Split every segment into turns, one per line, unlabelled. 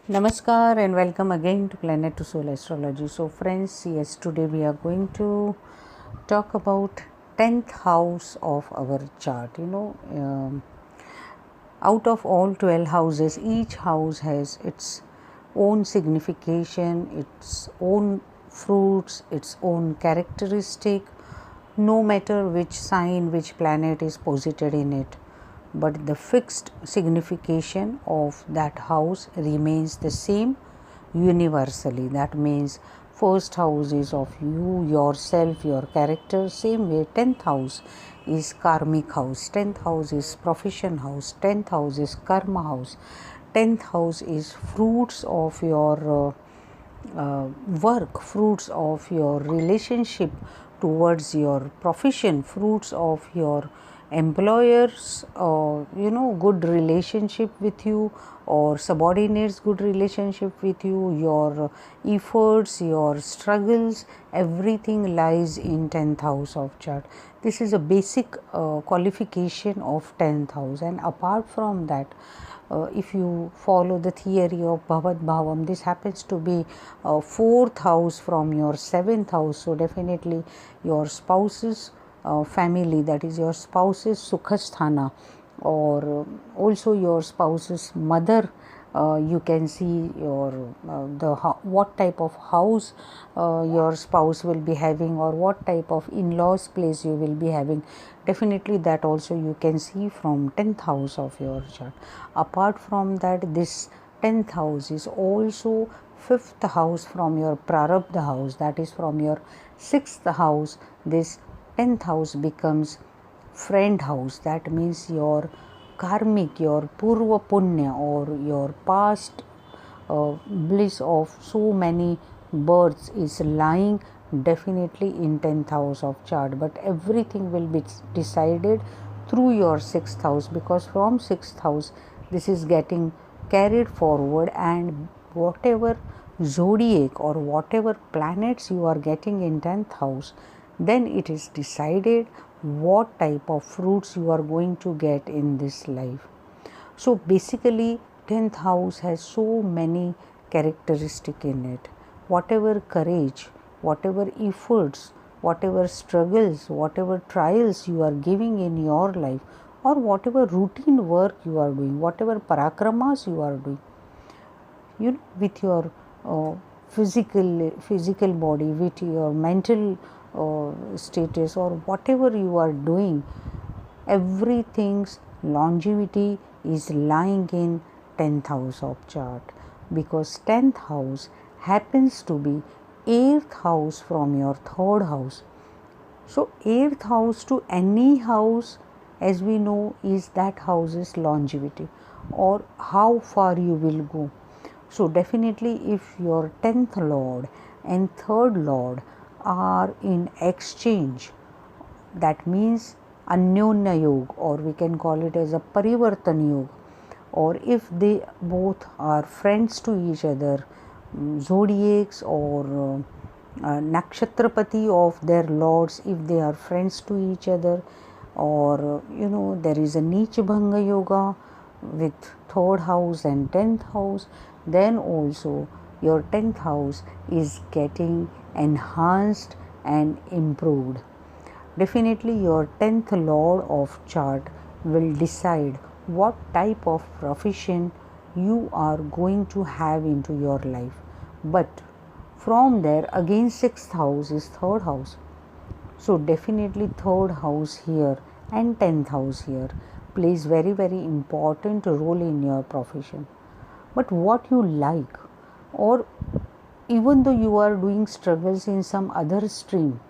Namaskar and welcome again to Planet To Soul Astrology. So friends, yes, today we are going to talk about 10th house of our chart. Out of all 12 houses, each house has its own signification, its own fruits, its own characteristic, no matter which sign, which planet is posited in it, but the fixed signification of that house remains the same universally. That means first house is of you, yourself, your character. Same way 10th house is karmic house, 10th house is profession house, 10th house is karma house, 10th house is fruits of your work, fruits of your relationship towards your profession, fruits of your employers, good relationship with you, or subordinates good relationship with you, your efforts, your struggles, everything lies in 10th house of chart. This is a basic qualification of 10th house, and apart from that, if you follow the theory of Bhavat Bhavam, this happens to be fourth house from your seventh house. So definitely your spouse's family, that is your spouse's Sukhasthana, or also your spouse's mother. You can see your what type of house your spouse will be having, or what type of in-laws place you will be having. Definitely that also you can see from 10th house of your chart. Apart from that, this 10th house is also fifth house from your prarabdha house, that is from your sixth house. This 10th house becomes friend house. That means your karmic, your purva punya, or your past bliss of so many births is lying definitely in 10th house of chart. But everything will be decided through your 6th house, because from 6th house this is getting carried forward, and whatever zodiac or whatever planets you are getting in 10th house, then it is decided what type of fruits you are going to get in this life. So basically 10th house has so many characteristics in it. Whatever courage, whatever efforts, whatever struggles, whatever trials you are giving in your life, or whatever routine work you are doing, whatever parakramas you are doing, with your physical body, with your mental status, or whatever you are doing, everything's longevity is lying in 10th house of chart, because 10th house happens to be 8th house from your 3rd house. So 8th house to any house, as we know, is that house's longevity, or how far you will go. So definitely if your 10th lord and 3rd lord are in exchange, that means Anyonya Yoga, or we can call it as a Parivartan Yoga, or if they both are friends to each other, zodiacs or nakshatrapati of their lords, if they are friends to each other, or there is a Neech Bhanga Yoga with 3rd house and 10th house, then also your 10th house is getting enhanced and improved. Definitely your 10th lord of chart will decide what type of profession you are going to have into your life. But from there again 6th house is 3rd house. So definitely 3rd house here and 10th house here plays very important role in your profession. But what you like, or even though you are doing struggles in some other stream,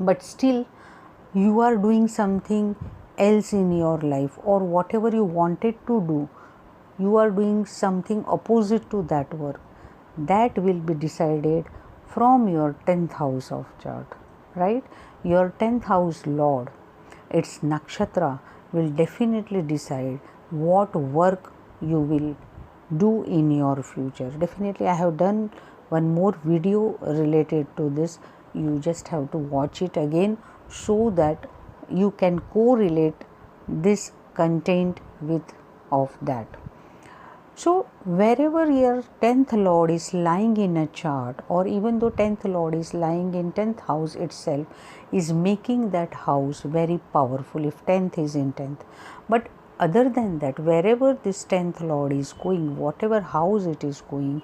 but still you are doing something else in your life, or whatever you wanted to do, you are doing something opposite to that work, that will be decided from your 10th house of chart, right? Your 10th house lord, its nakshatra, will definitely decide what work you will do in your future. Definitely I have done one more video related to this. You just have to watch it again, so that you can correlate this content with of that. So wherever your 10th lord is lying in a chart, or even though 10th lord is lying in 10th house itself, is making that house very powerful if 10th is in 10th. But other than that, wherever this 10th lord is going, whatever house it is going,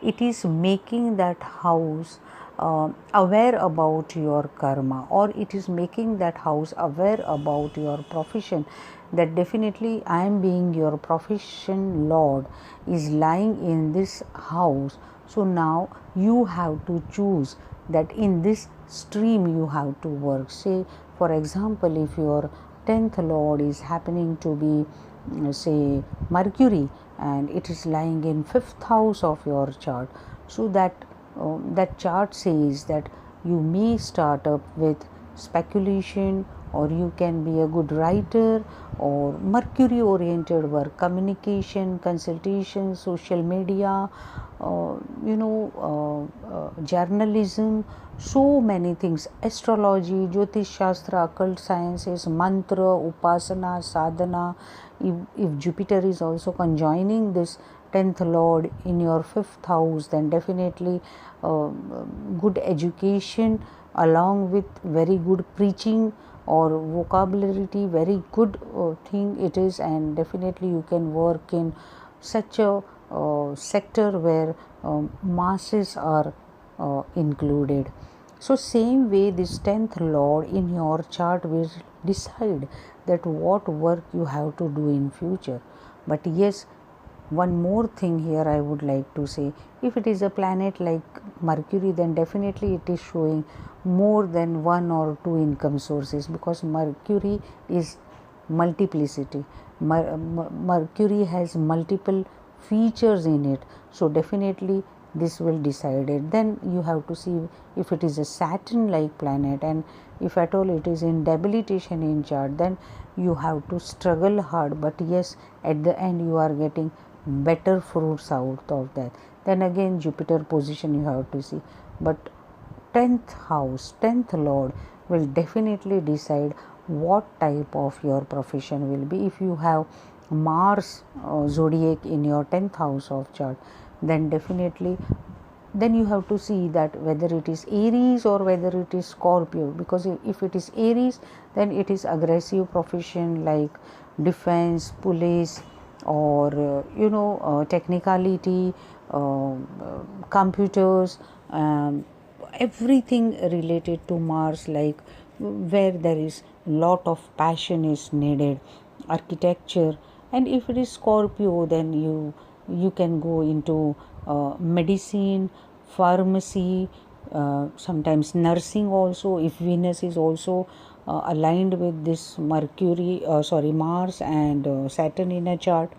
it is making that house aware about your karma, or it is making that house aware about your profession, that definitely I am being your profession lord is lying in this house. So now you have to choose that in this stream you have to work. Say for example, if your 10th lord is happening to be say Mercury, and it is lying in 5th house of your chart, so that chart says that you may start up with speculation, or you can be a good writer, or Mercury oriented work, communication, consultation, social media, journalism, so many things, astrology, Jyotish, shastra, occult sciences, mantra, upasana, sadhana. If Jupiter is also conjoining this 10th lord in your 5th house, then definitely good education along with very good preaching or vocabulary, very good thing it is, and definitely you can work in such a sector where masses are included. So same way this 10th lord in your chart will decide that what work you have to do in future. But yes, one more thing here I would like to say, if it is a planet like Mercury, then definitely it is showing more than one or two income sources, because Mercury is multiplicity. Mercury has multiple features in it, so definitely this will decide it. Then you have to see if it is a Saturn like planet, and if at all it is in debilitation in chart, then you have to struggle hard, but yes, at the end you are getting better fruits out of that. Then again Jupiter position you have to see, but 10th house, 10th lord will definitely decide what type of your profession will be. If you have Mars zodiac in your 10th house of chart, then definitely then you have to see that whether it is Aries or whether it is Scorpio, because if it is Aries, then it is aggressive profession like defense, police, or technicality, computers, everything related to Mars, like where there is lot of passion is needed, architecture. And if it is Scorpio, then you can go into medicine, pharmacy, sometimes nursing also, if Venus is also aligned with this Mars and Saturn in a chart.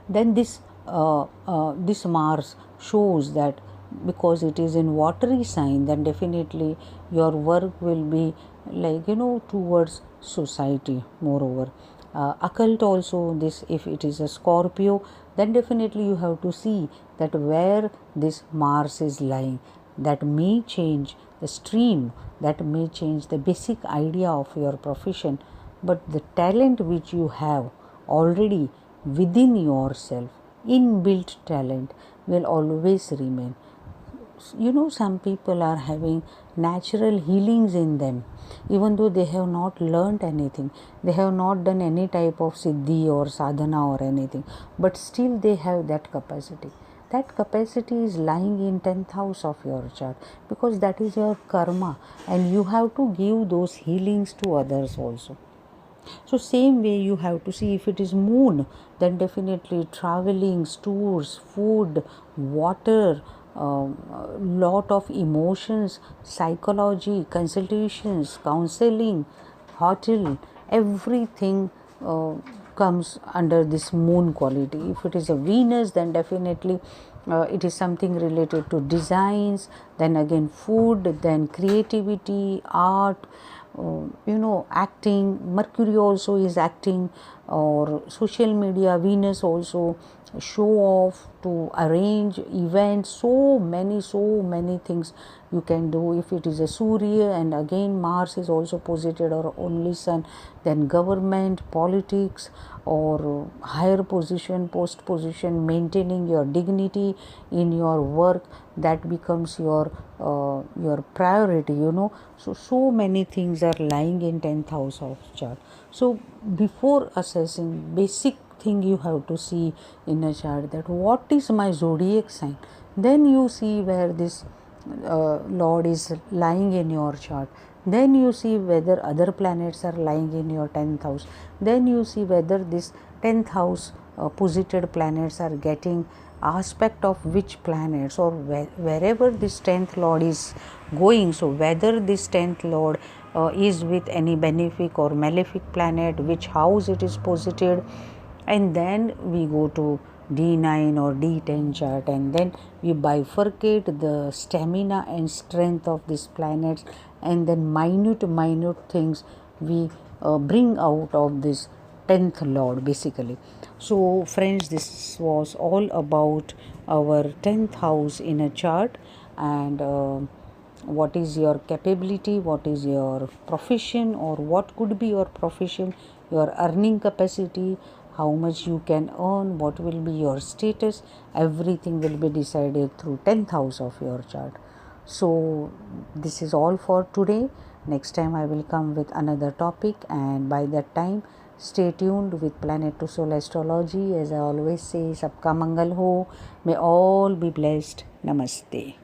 Then this Mars shows that because it is in watery sign, then definitely your work will be like towards society. Moreover, occult also, this if it is a Scorpio, then definitely you have to see that where this Mars is lying, that may change the stream, that may change the basic idea of your profession. But the talent which you have already within yourself, inbuilt talent, will always remain. Some people are having natural healings in them, even though they have not learnt anything, they have not done any type of siddhi or sadhana or anything, but still they have that capacity. That capacity is lying in 10th house of your chart, because that is your karma, and you have to give those healings to others also. So same way you have to see, if it is moon, then definitely traveling, tours, food, water, lot of emotions, psychology, consultations, counseling, hotel, everything comes under this moon quality. If it is a Venus, then definitely it is something related to designs, then again food, then creativity, art, acting. Mercury also is acting, or social media. Venus also show off, to arrange events, so many things you can do. If it is a Surya, and again Mars is also posited, or only Sun, then government, politics, or higher position, post position, maintaining your dignity in your work, that becomes your priority, so many things are lying in 10th house of chart. So before assessing, basic thing you have to see in a chart, that what is my zodiac sign. Then you see where this Lord is lying in your chart. Then you see whether other planets are lying in your 10th house. Then you see whether this 10th house posited planets are getting aspect of which planets, or wherever this 10th Lord is going. So whether this 10th Lord is with any benefic or malefic planet, which house it is posited, and then we go to D9 or D10 chart, and then we bifurcate the stamina and strength of these planets, and then minute things we bring out of this 10th Lord basically. So friends, this was all about our 10th house in a chart, and what is your capability, what is your profession, or what could be your profession, your earning capacity, how much you can earn, what will be your status, everything will be decided through 10th house of your chart. So this is all for today. Next time I will come with another topic, and by that time stay tuned with Planet To Soul Astrology. As I always say, sabka mangal ho, may all be blessed. Namaste.